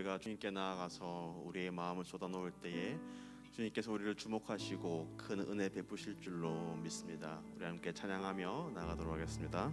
우리가 주님께 나아가서 우리의 마음을 쏟아놓을 때에 주님께서 우리를 주목하시고 큰 은혜 베푸실 줄로 믿습니다. 우리 함께 찬양하며 나아가도록 하겠습니다.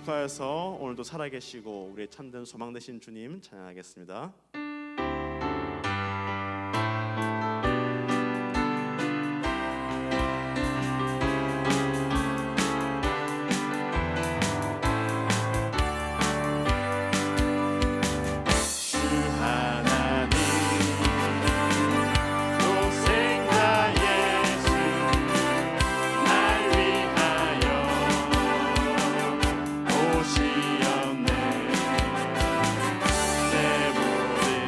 축하해서 오늘도 살아계시고 우리의 참된 소망 되신 주님 찬양하겠습니다. 오시옵네 내 모든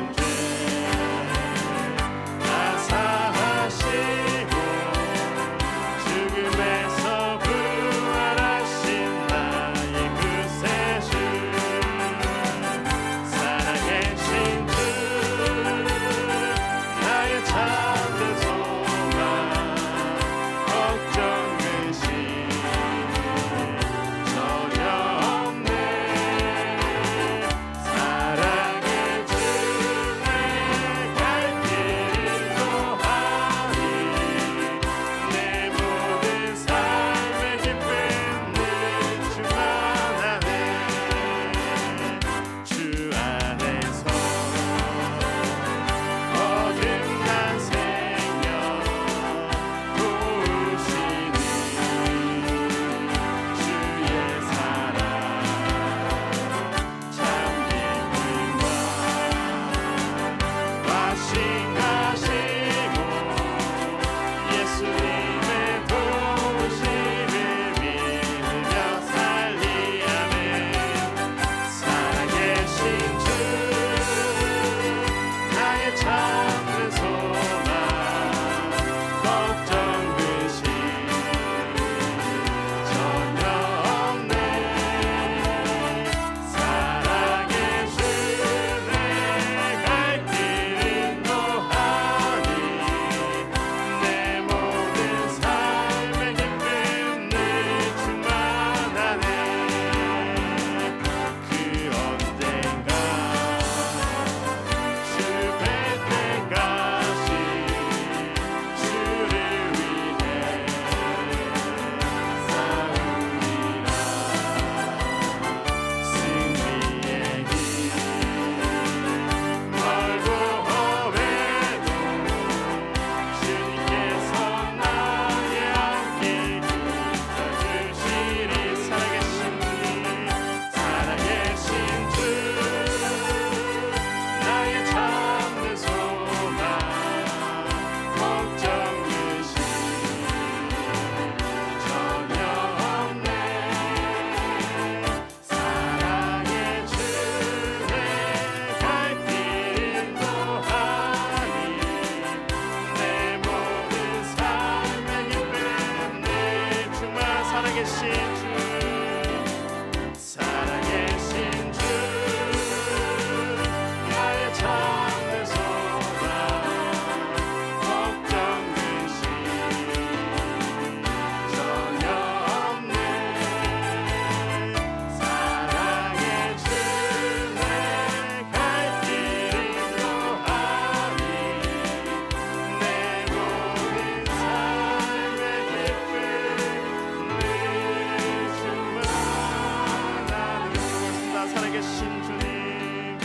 살아계신 주님,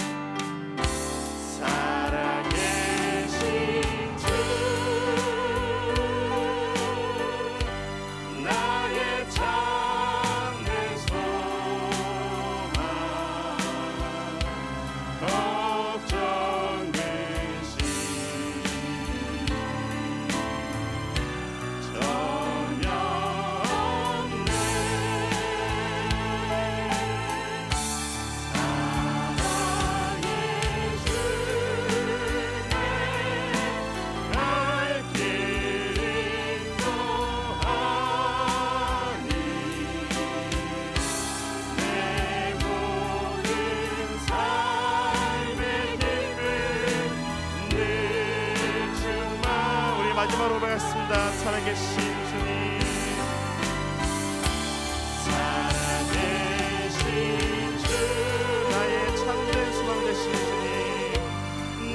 살아계신 주, 나의 참된 소망, 걱정 대신 전혀 없네. 사랑의 주님, 갈 길 인도하니 내 모든 삶의 길을 늘 주마. 우리 마지막으로 고백하겠습니다. 살아계신 주님, 살아계신 주, 나의 참된 소망 되신 주님,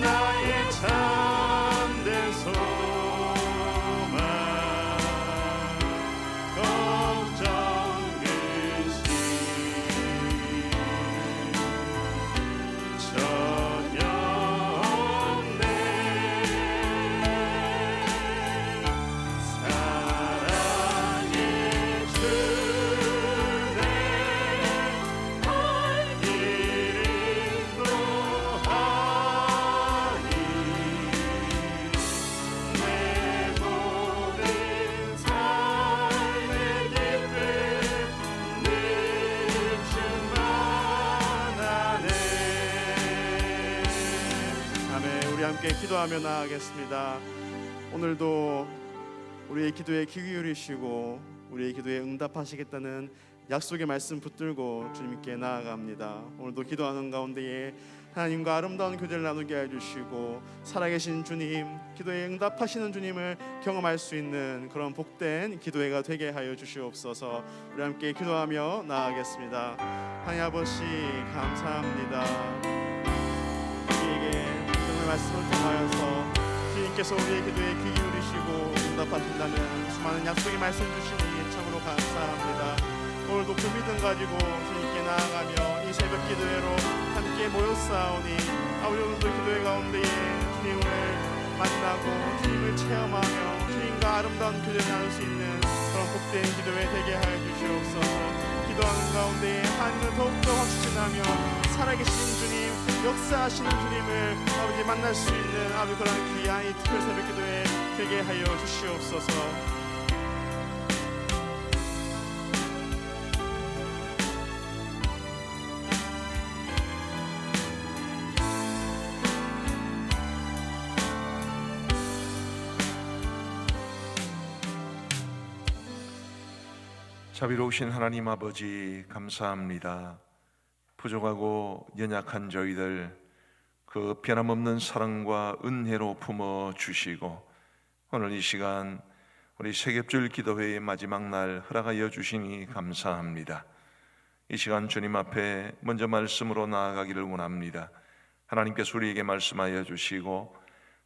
나의 참된 소망, 걱정 대신 전혀 없네. 사랑의 주내 갈 길 인도하니 내 모든 삶의 길을 늘 주만하네. 아멘. 우리 함께 기도하며 나아가겠습니다. 오늘도 우리의 기도에 귀 기울이시고 우리의 기도에 응답하시겠다는 약속의 말씀 붙들고 주님께 나아갑니다. 오늘도 기도하는 가운데에 하나님과 아름다운 교제를 나누게 해주시고 살아계신 주님, 기도에 응답하시는 주님을 경험할 수 있는 그런 복된 기도회가 되게 하여 주시옵소서. 우리 함께 기도하며 나아가겠습니다. 하나님 아버지 감사합니다. 우리에게 오늘 말씀을 통하여서 주님께서 우리의 기도에 귀 기울이시고 응답하신다는 수많은 약속의 말씀 주시니 참으로 감사합니다. 오늘도 그 믿음 가지고 주님께 나아가며 이 새벽 기도회로 함께 모였사오니 우리 오늘도 기도회 가운데에 주님을 만나고 주님을 체험하며 주님과 아름다운 교제를 나눌 수 있는 그런 복된 기도회 되게 하여 주시옵소서. 기도하는 가운데에 하나님을 더욱더 확신하며 살아계신 주님, 역사하시는 주님을 아버지 만날 수 있는 아버지 그런 귀한 이 특별 새벽 기도회 되게 하여 주시옵소서. 자비로우신 하나님 아버지 감사합니다. 부족하고 연약한 저희들 그 변함없는 사랑과 은혜로 품어 주시고 오늘 이 시간 우리 세겹줄 기도회의 마지막 날 허락하여 주시니 감사합니다. 이 시간 주님 앞에 먼저 말씀으로 나아가기를 원합니다. 하나님께서 우리에게 말씀하여 주시고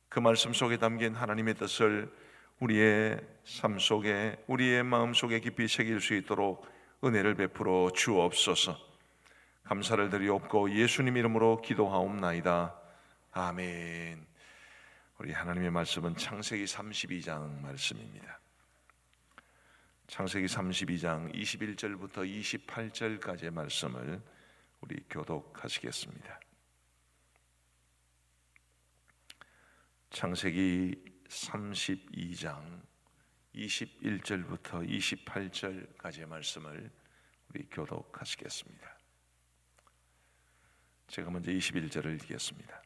그 말씀 속에 담긴 하나님의 뜻을 우리의 삶 속에 우리의 마음 속에 깊이 새길 수 있도록 은혜를 베풀어 주옵소서. 감사를 드리옵고 예수님 이름으로 기도하옵나이다. 아멘. 우리 하나님의 말씀은 창세기 32장 말씀입니다. 창세기 32장 21절부터 28절까지의 말씀을 우리 교독하시겠습니다. 창세기 32장 21절부터 28절까지의 말씀을 우리 교독하시겠습니다. 제가 먼저 21절을 읽겠습니다.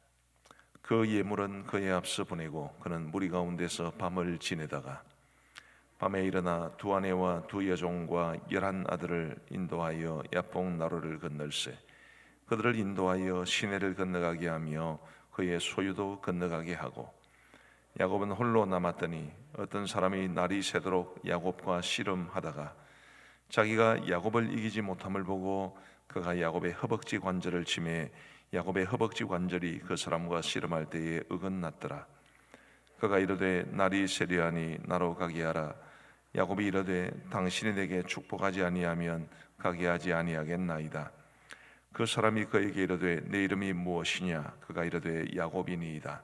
그 예물은 그의 앞서 보내고 그는 무리 가운데서 밤을 지내다가 밤에 일어나 두 아내와 두 여종과 11 아들을 인도하여 야복 나루를 건널세 그들을 인도하여 시내를 건너가게 하며 그의 소유도 건너가게 하고 야곱은 홀로 남았더니 어떤 사람이 날이 새도록 야곱과 씨름하다가 자기가 야곱을 이기지 못함을 보고 그가 야곱의 허벅지 관절을 치매 야곱의 허벅지 관절이 그 사람과 씨름할 때에 어긋났더라. 그가 이르되 날이 새려하니 나로 가게 하라. 야곱이 이르되 당신이 내게 축복하지 아니하면 가게 하지 아니하겠나이다. 그 사람이 그에게 이르되 내 이름이 무엇이냐? 그가 이르되 야곱이니이다.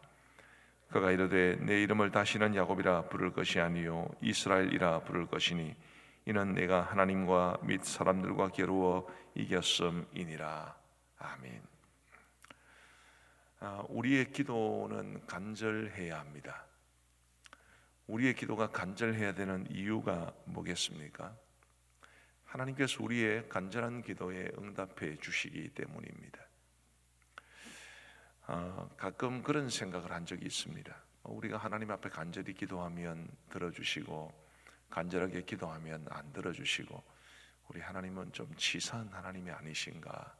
그가 이르되 내 이름을 다시는 야곱이라 부를 것이 아니요 이스라엘이라 부를 것이니 이는 내가 하나님과 및 사람들과 겨루어 이겼음이니라. 아멘. 우리의 기도는 간절해야 합니다. 우리의 기도가 간절해야 되는 이유가 뭐겠습니까? 하나님께서 우리의 간절한 기도에 응답해 주시기 때문입니다. 가끔 그런 생각을 한 적이 있습니다. 우리가 하나님 앞에 간절히 기도하면 들어주시고 간절하게 기도하면 안 들어주시고 우리 하나님은 좀 치사한 하나님이 아니신가?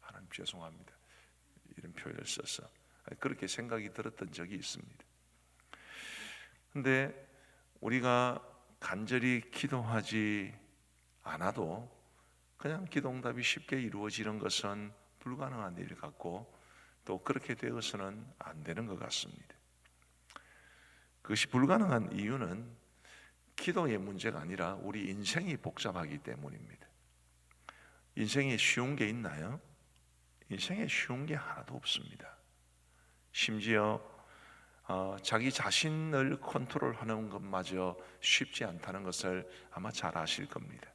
하나님 죄송합니다. 이런 표현을 써서 그렇게 생각이 들었던 적이 있습니다. 근데 우리가 간절히 기도하지 않아도 그냥 기도 응답이 쉽게 이루어지는 것은 불가능한 일 같고 또 그렇게 되어서는 안 되는 것 같습니다. 그것이 불가능한 이유는 기도의 문제가 아니라 우리 인생이 복잡하기 때문입니다. 인생에 쉬운 게 있나요? 인생에 쉬운 게 하나도 없습니다. 심지어 자기 자신을 컨트롤하는 것마저 쉽지 않다는 것을 아마 잘 아실 겁니다.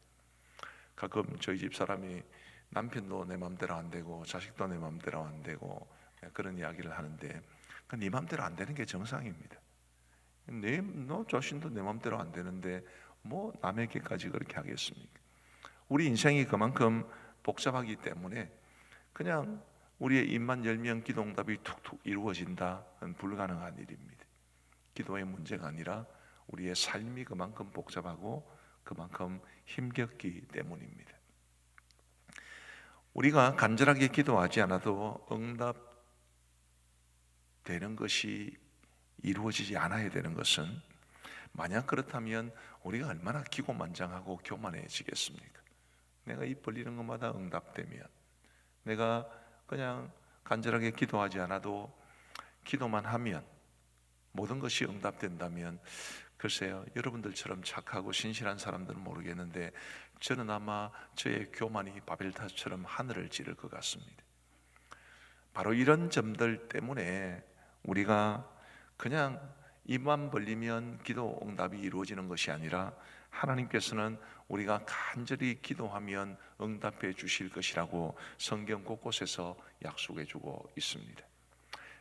가끔 저희 집 사람이 남편도 내 마음대로 안 되고 자식도 내 마음대로 안 되고 그런 이야기를 하는데 네 마음대로 안 되는 게 정상입니다. 너 자신도 내 마음대로 안 되는데 뭐 남에게까지 그렇게 하겠습니까? 우리 인생이 그만큼 복잡하기 때문에 그냥 우리의 입만 열면 기도 응답이 툭툭 이루어진다는 불가능한 일입니다. 기도의 문제가 아니라 우리의 삶이 그만큼 복잡하고 그만큼 힘겹기 때문입니다. 우리가 간절하게 기도하지 않아도 응답되는 것이 이루어지지 않아야 되는 것은 만약 그렇다면 우리가 얼마나 기고만장하고 교만해지겠습니까? 내가 입 벌리는 것마다 응답되면 내가 그냥 간절하게 기도하지 않아도 기도만 하면 모든 것이 응답된다면 글쎄요, 여러분들처럼 착하고 신실한 사람들은 모르겠는데 저는 아마 저의 교만이 바벨탑처럼 하늘을 찌를 것 같습니다. 바로 이런 점들 때문에 우리가 그냥 입만 벌리면 기도 응답이 이루어지는 것이 아니라 하나님께서는 우리가 간절히 기도하면 응답해 주실 것이라고 성경 곳곳에서 약속해 주고 있습니다.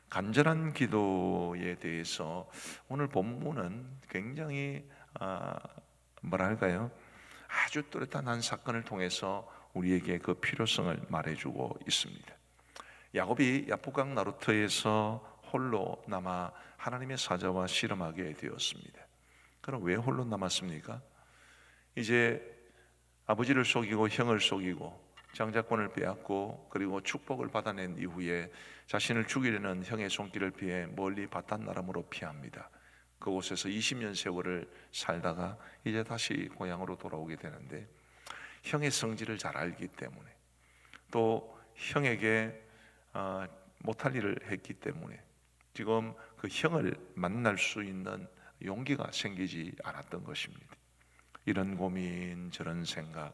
간절한 기도에 대해서 오늘 본문은 굉장히 뭐랄까요? 아주 뚜렷한 한 사건을 통해서 우리에게 그 필요성을 말해주고 있습니다. 야곱이 야복강 나루터에서 홀로 남아 하나님의 사자와 씨름하게 되었습니다. 그럼 왜 홀로 남았습니까? 이제 아버지를 속이고 형을 속이고 장자권을 빼앗고 그리고 축복을 받아낸 이후에 자신을 죽이려는 형의 손길을 피해 멀리 바탄 아람으로 피합니다. 그곳에서 20년 세월을 살다가 이제 다시 고향으로 돌아오게 되는데 형의 성질을 잘 알기 때문에 또 형에게 못할 일을 했기 때문에 지금 그 형을 만날 수 있는 용기가 생기지 않았던 것입니다. 이런 고민, 저런 생각,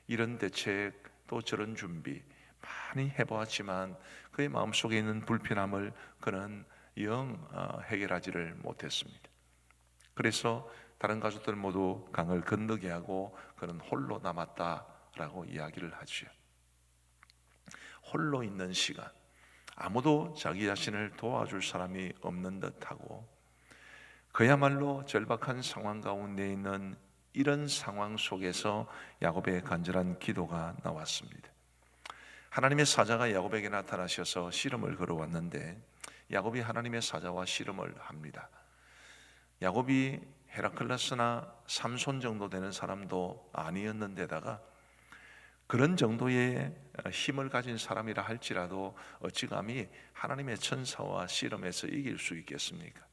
이런 대책, 또 저런 준비 많이 해보았지만 그의 마음속에 있는 불편함을 그는 영 해결하지를 못했습니다. 그래서 다른 가족들 모두 강을 건너게 하고 그는 홀로 남았다라고 이야기를 하죠. 홀로 있는 시간, 아무도 자기 자신을 도와줄 사람이 없는 듯하고 그야말로 절박한 상황 가운데 있는 이런 상황 속에서 야곱의 간절한 기도가 나왔습니다. 하나님의 사자가 야곱에게 나타나셔서 씨름을 걸어왔는데 야곱이 하나님의 사자와 씨름을 합니다. 야곱이 헤라클레스나 삼손 정도 되는 사람도 아니었는데다가 그런 정도의 힘을 가진 사람이라 할지라도 어찌 감히 하나님의 천사와 씨름해서 이길 수 있겠습니까?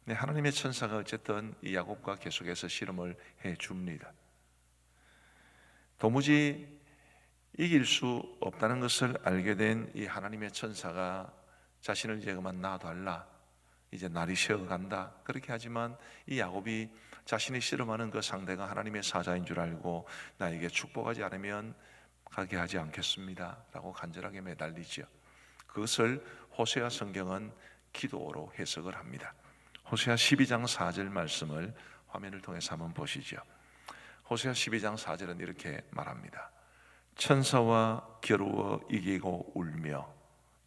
네, 하나님의 천사가 어쨌든 이 야곱과 계속해서 씨름을 해줍니다. 도무지 이길 수 없다는 것을 알게 된 이 하나님의 천사가 자신을 이제 그만 놔달라, 이제 날이 새어간다 그렇게 하지만 이 야곱이 자신이 씨름하는 그 상대가 하나님의 사자인 줄 알고 나에게 축복하지 않으면 가게 하지 않겠습니다 라고 간절하게 매달리죠. 그것을 호세아 성경은 기도로 해석을 합니다. 호세아 12장 4절 말씀을 화면을 통해서 한번 보시죠. 호세아 12장 4절은 이렇게 말합니다. 천사와 겨루어 이기고 울며,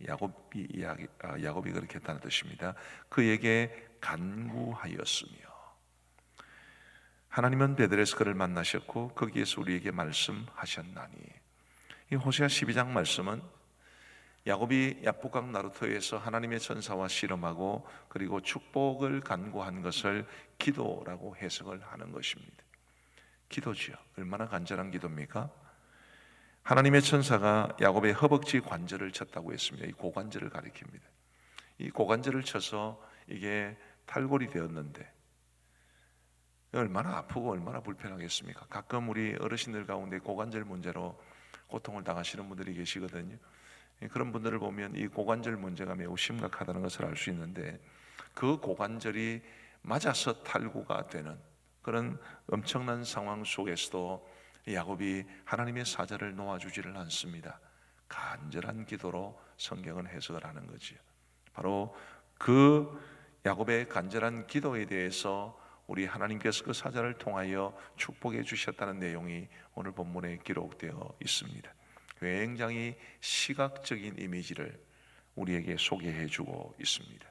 야곱이 그렇게 했다는 뜻입니다. 그에게 간구하였으며. 하나님은 베들에서 그를 만나셨고 거기에서 우리에게 말씀하셨나니. 이 호세아 12장 말씀은 야곱이 야복강 나루터에서 하나님의 천사와 씨름하고 그리고 축복을 간구한 것을 기도라고 해석을 하는 것입니다. 기도지요. 얼마나 간절한 기도입니까? 하나님의 천사가 야곱의 허벅지 관절을 쳤다고 했습니다. 이 고관절을 가리킵니다. 이 고관절을 쳐서 이게 탈골이 되었는데 얼마나 아프고 얼마나 불편하겠습니까? 가끔 우리 어르신들 가운데 고관절 문제로 고통을 당하시는 분들이 계시거든요. 그런 분들을 보면 이 고관절 문제가 매우 심각하다는 것을 알 수 있는데, 그 고관절이 맞아서 탈구가 되는 그런 엄청난 상황 속에서도 야곱이 하나님의 사자를 놓아주지를 않습니다. 간절한 기도로 성경은 해석을 하는 거지요. 바로 그 야곱의 간절한 기도에 대해서 우리 하나님께서 그 사자를 통하여 축복해 주셨다는 내용이 오늘 본문에 기록되어 있습니다. 굉장히 시각적인 이미지를 우리에게 소개해 주고 있습니다.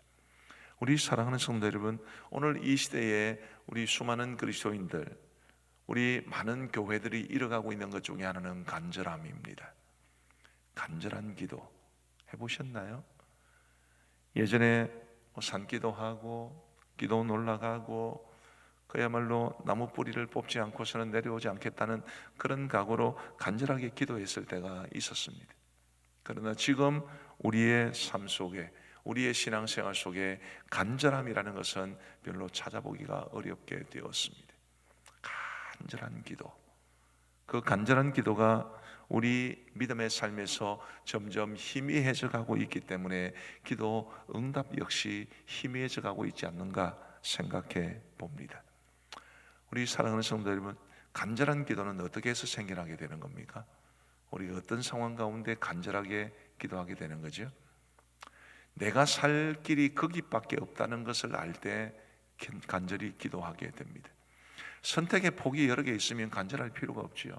우리 사랑하는 성도 여러분, 오늘 이 시대에 우리 수많은 그리스도인들, 우리 많은 교회들이 잃어가고 있는 것 중에 하나는 간절함입니다. 간절한 기도 해보셨나요? 예전에 산기도하고 기도 올라가고 그야말로 나무 뿌리를 뽑지 않고서는 내려오지 않겠다는 그런 각오로 간절하게 기도했을 때가 있었습니다. 그러나 지금 우리의 삶 속에, 우리의 신앙생활 속에 간절함이라는 것은 별로 찾아보기가 어렵게 되었습니다. 간절한 기도, 그 간절한 기도가 우리 믿음의 삶에서 점점 희미해져 가고 있기 때문에 기도 응답 역시 희미해져 가고 있지 않는가 생각해 봅니다. 우리 사랑하는 성도 여러분, 간절한 기도는 어떻게 해서 생겨나게 되는 겁니까? 우리가 어떤 상황 가운데 간절하게 기도하게 되는 거죠? 내가 살 길이 거기밖에 없다는 것을 알 때 간절히 기도하게 됩니다. 선택의 폭이 여러 개 있으면 간절할 필요가 없지요.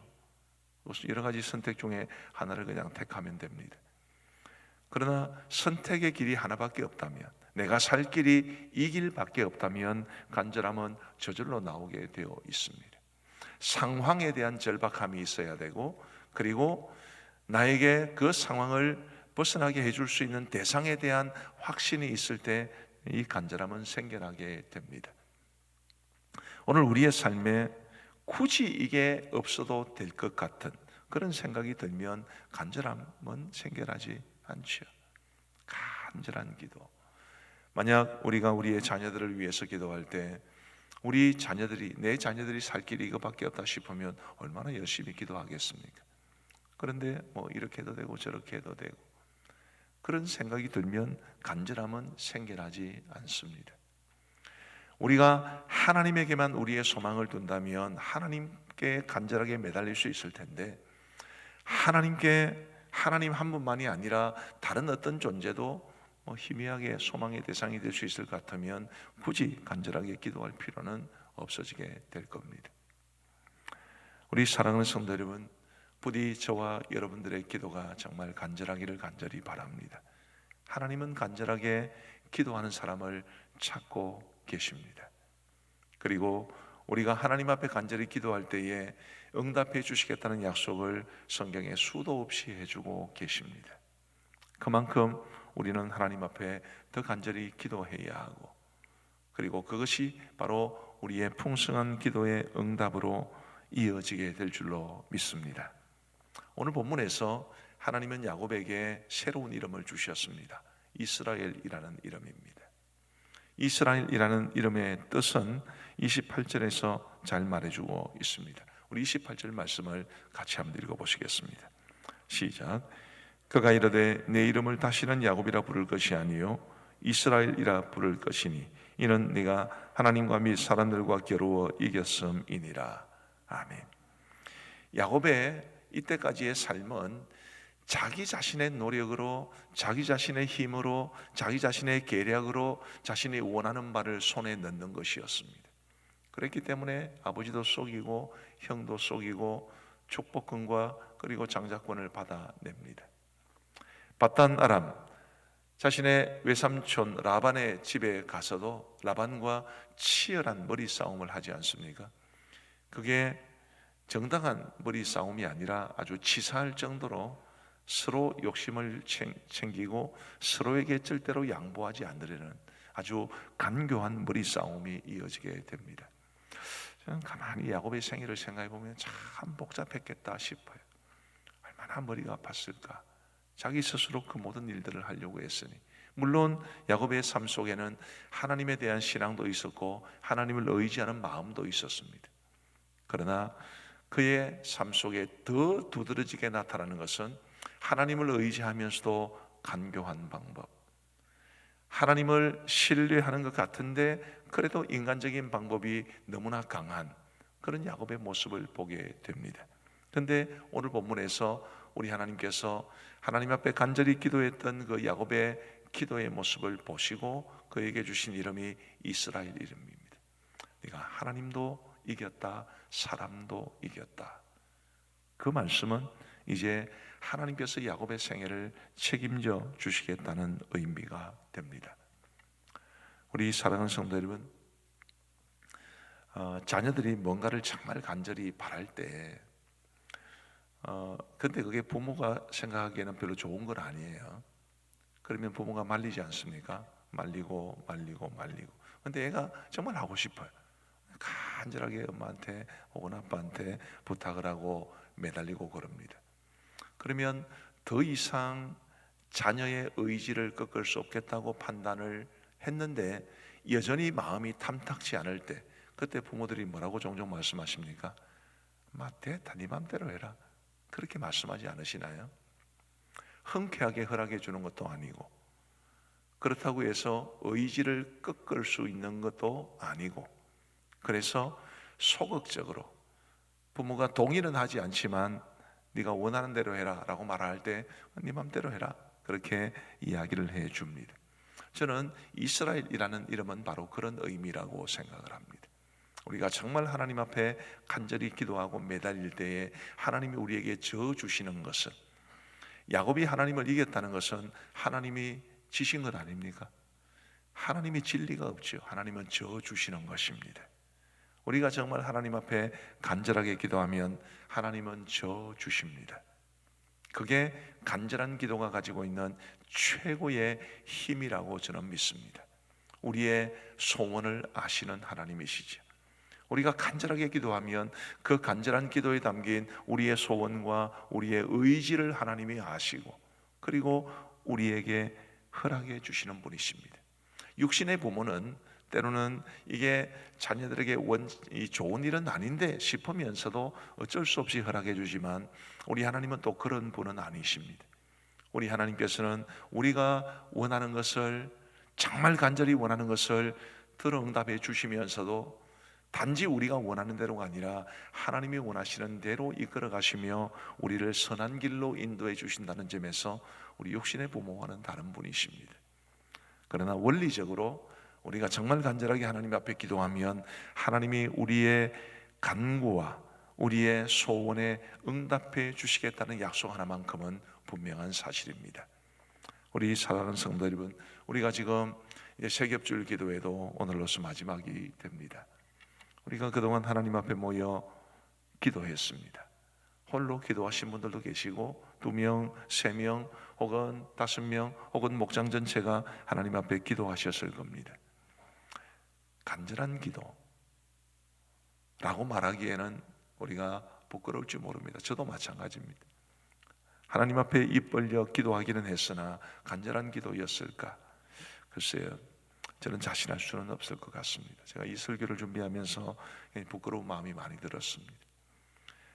여러 가지 선택 중에 하나를 그냥 택하면 됩니다. 그러나 선택의 길이 하나밖에 없다면, 내가 살 길이 이 길밖에 없다면 간절함은 저절로 나오게 되어 있습니다. 상황에 대한 절박함이 있어야 되고, 그리고 나에게 그 상황을 벗어나게 해줄 수 있는 대상에 대한 확신이 있을 때 이 간절함은 생겨나게 됩니다. 오늘 우리의 삶에 굳이 이게 없어도 될 것 같은 그런 생각이 들면 간절함은 생겨나지 않죠. 간절한 기도. 만약 우리가 우리의 자녀들을 위해서 기도할 때 우리 자녀들이, 내 자녀들이 살 길이 이거밖에 없다 싶으면 얼마나 열심히 기도하겠습니까? 그런데 뭐 이렇게 해도 되고 저렇게 해도 되고 그런 생각이 들면 간절함은 생겨나지 않습니다. 우리가 하나님에게만 우리의 소망을 둔다면 하나님께 간절하게 매달릴 수 있을 텐데, 하나님 한 분만이 아니라 다른 어떤 존재도 희미하게 소망의 대상이 될 수 있을 것 같으면 굳이 간절하게 기도할 필요는 없어지게 될 겁니다. 우리 사랑하는 성도 여러분, 부디 저와 여러분들의 기도가 정말 간절하기를 간절히 바랍니다. 하나님은 간절하게 기도하는 사람을 찾고 계십니다. 그리고 우리가 하나님 앞에 간절히 기도할 때에 응답해 주시겠다는 약속을 성경에 수도 없이 해주고 계십니다. 그만큼 우리는 하나님 앞에 더 간절히 기도해야 하고, 그리고 그것이 바로 우리의 풍성한 기도의 응답으로 이어지게 될 줄로 믿습니다. 오늘 본문에서 하나님은 야곱에게 새로운 이름을 주셨습니다. 이스라엘이라는 이름입니다. 이스라엘이라는 이름의 뜻은 28절에서 잘 말해주고 있습니다. 우리 28절 말씀을 같이 한번 읽어보시겠습니다. 시작. 그가 이르되 내 이름을 다시는 야곱이라 부를 것이 아니요 이스라엘이라 부를 것이니 이는 네가 하나님과 및 사람들과 겨루어 이겼음이니라. 아멘. 야곱의 이때까지의 삶은 자기 자신의 노력으로, 자기 자신의 힘으로, 자기 자신의 계략으로 자신이 원하는 바를 손에 넣는 것이었습니다. 그랬기 때문에 아버지도 속이고 형도 속이고 축복권과 그리고 장자권을 받아냅니다. 바단 아람, 자신의 외삼촌 라반의 집에 가서도 라반과 치열한 머리 싸움을 하지 않습니까? 그게 정당한 머리 싸움이 아니라 아주 치사할 정도로 서로 욕심을 챙기고 서로에게 절대로 양보하지 않으려는 아주 간교한 머리 싸움이 이어지게 됩니다. 저는 가만히 야곱의 생애를 생각해 보면 참 복잡했겠다 싶어요. 얼마나 머리가 아팠을까. 자기 스스로 그 모든 일들을 하려고 했으니, 물론 야곱의 삶 속에는 하나님에 대한 신앙도 있었고 하나님을 의지하는 마음도 있었습니다. 그러나 그의 삶 속에 더 두드러지게 나타나는 것은 하나님을 의지하면서도 간교한 방법, 하나님을 신뢰하는 것 같은데 그래도 인간적인 방법이 너무나 강한 그런 야곱의 모습을 보게 됩니다. 그런데 오늘 본문에서 우리 하나님께서 하나님 앞에 간절히 기도했던 그 야곱의 기도의 모습을 보시고 그에게 주신 이름이 이스라엘 이름입니다. 네가 하나님도 이겼다, 사람도 이겼다. 그 말씀은 이제 하나님께서 야곱의 생애를 책임져 주시겠다는 의미가 됩니다. 우리 사랑하는 성도 여러분, 자녀들이 뭔가를 정말 간절히 바랄 때 근데 그게 부모가 생각하기에는 별로 좋은 건 아니에요. 그러면 부모가 말리지 않습니까? 말리고 근데 애가 정말 하고 싶어요. 간절하게 엄마한테 혹은 아빠한테 부탁을 하고 매달리고 그럽니다. 그러면 더 이상 자녀의 의지를 꺾을 수 없겠다고 판단을 했는데 여전히 마음이 탐탁치 않을 때, 그때 부모들이 뭐라고 종종 말씀하십니까? 됐다, 네 맘대로 해라, 그렇게 말씀하지 않으시나요? 흔쾌하게 허락해 주는 것도 아니고, 그렇다고 해서 의지를 꺾을 수 있는 것도 아니고, 그래서 소극적으로 부모가 동의는 하지 않지만 네가 원하는 대로 해라 라고 말할 때 네 맘대로 해라, 그렇게 이야기를 해 줍니다. 저는 이스라엘이라는 이름은 바로 그런 의미라고 생각을 합니다. 우리가 정말 하나님 앞에 간절히 기도하고 매달릴 때에 하나님이 우리에게 저 주시는 것은, 야곱이 하나님을 이겼다는 것은 하나님이 지신 것 아닙니까? 하나님이 진리가 없죠. 하나님은 저 주시는 것입니다. 우리가 정말 하나님 앞에 간절하게 기도하면 하나님은 저 주십니다. 그게 간절한 기도가 가지고 있는 최고의 힘이라고 저는 믿습니다. 우리의 소원을 아시는 하나님이시죠. 우리가 간절하게 기도하면 그 간절한 기도에 담긴 우리의 소원과 우리의 의지를 하나님이 아시고 그리고 우리에게 허락해 주시는 분이십니다. 육신의 부모는 때로는 이게 자녀들에게 좋은 일은 아닌데 싶으면서도 어쩔 수 없이 허락해 주지만 우리 하나님은 또 그런 분은 아니십니다. 우리 하나님께서는 우리가 원하는 것을, 정말 간절히 원하는 것을 들어 응답해 주시면서도 단지 우리가 원하는 대로가 아니라 하나님이 원하시는 대로 이끌어 가시며 우리를 선한 길로 인도해 주신다는 점에서 우리 육신의 부모와는 다른 분이십니다. 그러나 원리적으로 우리가 정말 간절하게 하나님 앞에 기도하면 하나님이 우리의 간구와 우리의 소원에 응답해 주시겠다는 약속 하나만큼은 분명한 사실입니다. 우리 사랑하는 성도 여러분, 우리가 지금 이제 세겹줄 기도회도 오늘로서 마지막이 됩니다. 우리가 그동안 하나님 앞에 모여 기도했습니다. 홀로 기도하신 분들도 계시고 2명, 3명 혹은 5명 혹은 목장 전체가 하나님 앞에 기도하셨을 겁니다. 간절한 기도라고 말하기에는 우리가 부끄러울지 모릅니다. 저도 마찬가지입니다. 하나님 앞에 입 벌려 기도하기는 했으나 간절한 기도였을까? 글쎄요, 저는 자신할 수는 없을 것 같습니다. 제가 이 설교를 준비하면서 부끄러운 마음이 많이 들었습니다.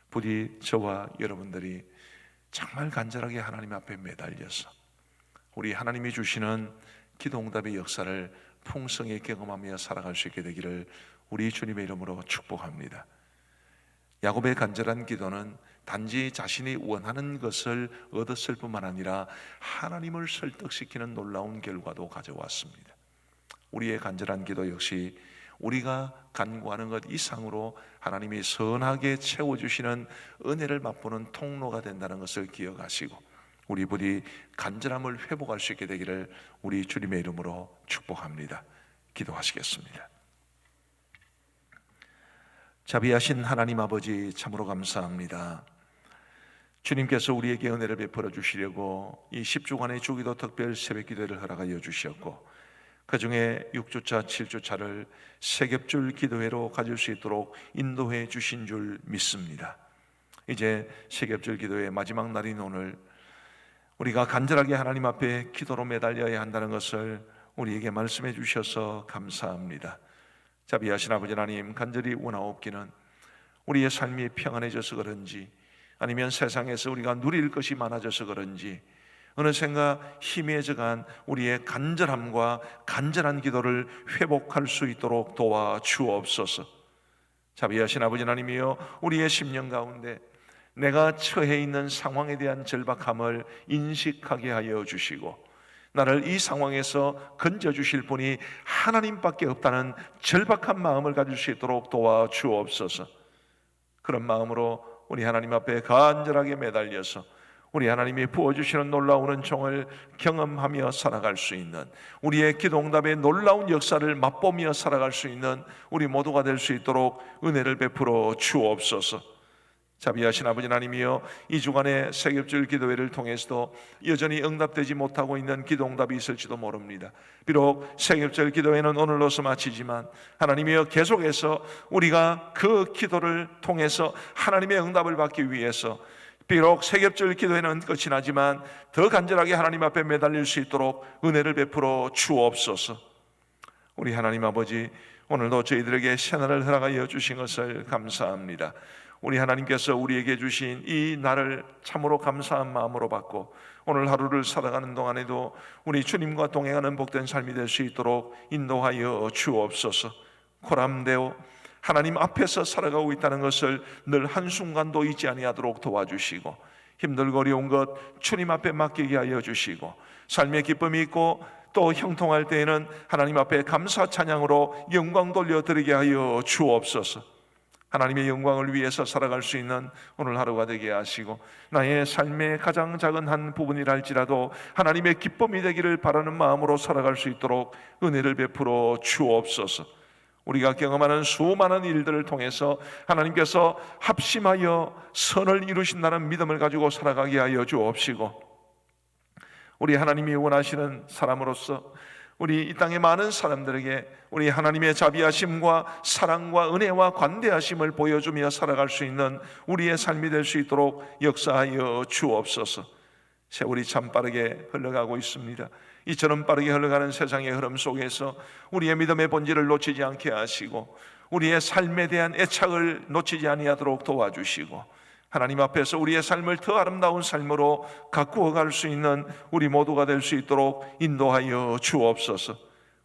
부디 저와 여러분들이 정말 간절하게 하나님 앞에 매달려서 우리 하나님이 주시는 기도응답의 역사를 풍성히 경험하며 살아갈 수 있게 되기를 우리 주님의 이름으로 축복합니다. 야곱의 간절한 기도는 단지 자신이 원하는 것을 얻었을 뿐만 아니라 하나님을 설득시키는 놀라운 결과도 가져왔습니다. 우리의 간절한 기도 역시 우리가 간구하는 것 이상으로 하나님이 선하게 채워주시는 은혜를 맛보는 통로가 된다는 것을 기억하시고 우리 부디 간절함을 회복할 수 있게 되기를 우리 주님의 이름으로 축복합니다. 기도하시겠습니다. 자비하신 하나님 아버지, 참으로 감사합니다. 주님께서 우리에게 은혜를 베풀어 주시려고 이 10주간의 주기도 특별 새벽 기도를 허락하여 주셨고 그 중에 6주차, 7주차를 세겹줄 기도회로 가질 수 있도록 인도해 주신 줄 믿습니다. 이제 세겹줄 기도회의 마지막 날인 오늘 우리가 간절하게 하나님 앞에 기도로 매달려야 한다는 것을 우리에게 말씀해 주셔서 감사합니다. 자비하신 아버지 하나님, 간절히 원하옵기는 우리의 삶이 평안해져서 그런지 아니면 세상에서 우리가 누릴 것이 많아져서 그런지 어느샌가 희미해져간 우리의 간절함과 간절한 기도를 회복할 수 있도록 도와주옵소서. 자비하신 아버지 하나님이여, 우리의 심령 가운데 내가 처해 있는 상황에 대한 절박함을 인식하게 하여 주시고 나를 이 상황에서 건져주실 분이 하나님밖에 없다는 절박한 마음을 가질 수 있도록 도와주옵소서. 그런 마음으로 우리 하나님 앞에 간절하게 매달려서 우리 하나님이 부어주시는 놀라운 은총을 경험하며 살아갈 수 있는, 우리의 기도응답의 놀라운 역사를 맛보며 살아갈 수 있는 우리 모두가 될 수 있도록 은혜를 베풀어 주옵소서. 자비하신 아버지 하나님이여, 이 주간의 세겹줄 기도회를 통해서도 여전히 응답되지 못하고 있는 기도응답이 있을지도 모릅니다. 비록 세겹절 기도회는 오늘로서 마치지만 하나님이여, 계속해서 우리가 그 기도를 통해서 하나님의 응답을 받기 위해서 비록 세겹절 기도회는 끝이 나지만 더 간절하게 하나님 앞에 매달릴 수 있도록 은혜를 베풀어 주옵소서. 우리 하나님 아버지, 오늘도 저희들에게 새날을 허락하여 주신 것을 감사합니다. 우리 하나님께서 우리에게 주신 이 날을 참으로 감사한 마음으로 받고 오늘 하루를 살아가는 동안에도 우리 주님과 동행하는 복된 삶이 될 수 있도록 인도하여 주옵소서. 고람되어 하나님 앞에서 살아가고 있다는 것을 늘 한순간도 잊지 아니하도록 도와주시고, 힘들고 어려운 것 주님 앞에 맡기게 하여 주시고, 삶의 기쁨이 있고 또 형통할 때에는 하나님 앞에 감사 찬양으로 영광 돌려드리게 하여 주옵소서. 하나님의 영광을 위해서 살아갈 수 있는 오늘 하루가 되게 하시고, 나의 삶의 가장 작은 한 부분이라 할지라도 하나님의 기쁨이 되기를 바라는 마음으로 살아갈 수 있도록 은혜를 베풀어 주옵소서. 우리가 경험하는 수많은 일들을 통해서 하나님께서 합심하여 선을 이루신다는 믿음을 가지고 살아가게 하여 주옵시고, 우리 하나님이 원하시는 사람으로서 우리 이 땅의 많은 사람들에게 우리 하나님의 자비하심과 사랑과 은혜와 관대하심을 보여주며 살아갈 수 있는 우리의 삶이 될 수 있도록 역사하여 주옵소서. 세월이 참 빠르게 흘러가고 있습니다. 이처럼 빠르게 흘러가는 세상의 흐름 속에서 우리의 믿음의 본질을 놓치지 않게 하시고 우리의 삶에 대한 애착을 놓치지 아니하도록 도와주시고, 하나님 앞에서 우리의 삶을 더 아름다운 삶으로 가꾸어 갈 수 있는 우리 모두가 될 수 있도록 인도하여 주옵소서.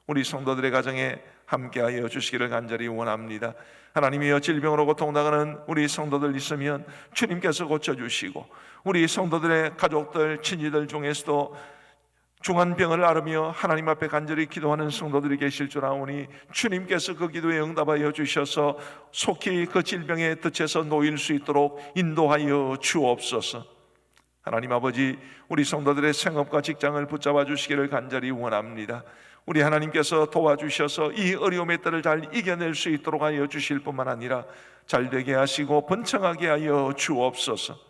우리 성도들의 가정에 함께하여 주시기를 간절히 원합니다. 하나님이여, 질병으로 고통당하는 우리 성도들 있으면 주님께서 고쳐주시고, 우리 성도들의 가족들, 친지들 중에서도 중한 병을 앓으며 하나님 앞에 간절히 기도하는 성도들이 계실 줄 아오니 주님께서 그 기도에 응답하여 주셔서 속히 그 질병의 덫에서 놓일 수 있도록 인도하여 주옵소서. 하나님 아버지, 우리 성도들의 생업과 직장을 붙잡아 주시기를 간절히 원합니다. 우리 하나님께서 도와주셔서 이 어려움의 때를 잘 이겨낼 수 있도록 하여 주실 뿐만 아니라 잘되게 하시고 번창하게 하여 주옵소서.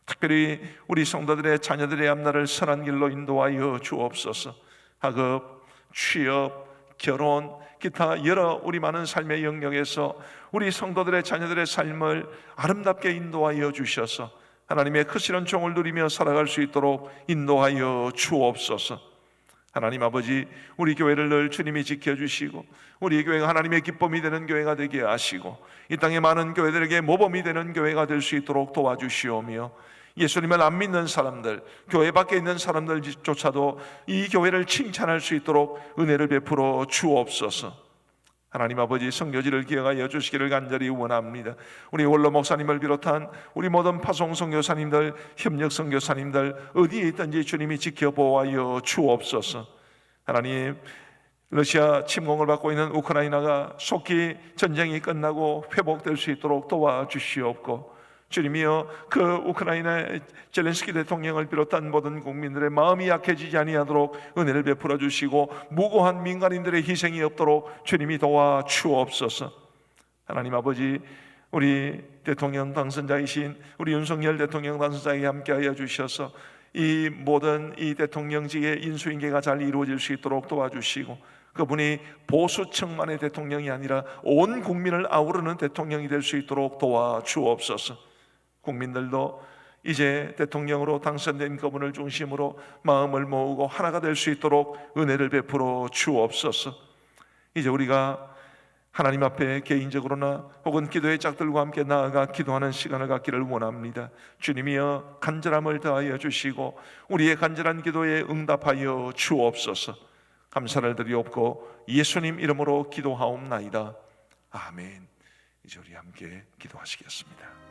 특별히 우리 성도들의 자녀들의 앞날을 선한 길로 인도하여 주옵소서. 학업, 취업, 결혼, 기타 여러 우리 많은 삶의 영역에서 우리 성도들의 자녀들의 삶을 아름답게 인도하여 주셔서 하나님의 크시는 종을 누리며 살아갈 수 있도록 인도하여 주옵소서. 하나님 아버지, 우리 교회를 늘 주님이 지켜주시고 우리 교회가 하나님의 기쁨이 되는 교회가 되게 하시고 이 땅의 많은 교회들에게 모범이 되는 교회가 될 수 있도록 도와주시오며, 예수님을 안 믿는 사람들, 교회 밖에 있는 사람들조차도 이 교회를 칭찬할 수 있도록 은혜를 베풀어 주옵소서. 하나님 아버지, 선교지를 기억하여 주시기를 간절히 원합니다. 우리 원로 목사님을 비롯한 우리 모든 파송 선교사님들, 협력 선교사님들 어디에 있든지 주님이 지켜보아여 주옵소서. 하나님, 러시아 침공을 받고 있는 우크라이나가 속히 전쟁이 끝나고 회복될 수 있도록 도와주시옵고, 주님이여 그 우크라이나의 젤렌스키 대통령을 비롯한 모든 국민들의 마음이 약해지지 아니하도록 은혜를 베풀어 주시고 무고한 민간인들의 희생이 없도록 주님이 도와주옵소서. 하나님 아버지, 우리 대통령 당선자이신 우리 윤석열 대통령 당선자에게 함께하여 주셔서 이 모든 이 대통령직의 인수인계가 잘 이루어질 수 있도록 도와주시고, 그분이 보수층만의 대통령이 아니라 온 국민을 아우르는 대통령이 될 수 있도록 도와주옵소서. 국민들도 이제 대통령으로 당선된 그분을 중심으로 마음을 모으고 하나가 될 수 있도록 은혜를 베풀어 주옵소서. 이제 우리가 하나님 앞에 개인적으로나 혹은 기도의 짝들과 함께 나아가 기도하는 시간을 갖기를 원합니다. 주님이여 간절함을 더하여 주시고 우리의 간절한 기도에 응답하여 주옵소서. 감사를 드리옵고 예수님 이름으로 기도하옵나이다. 아멘. 이제 우리 함께 기도하시겠습니다.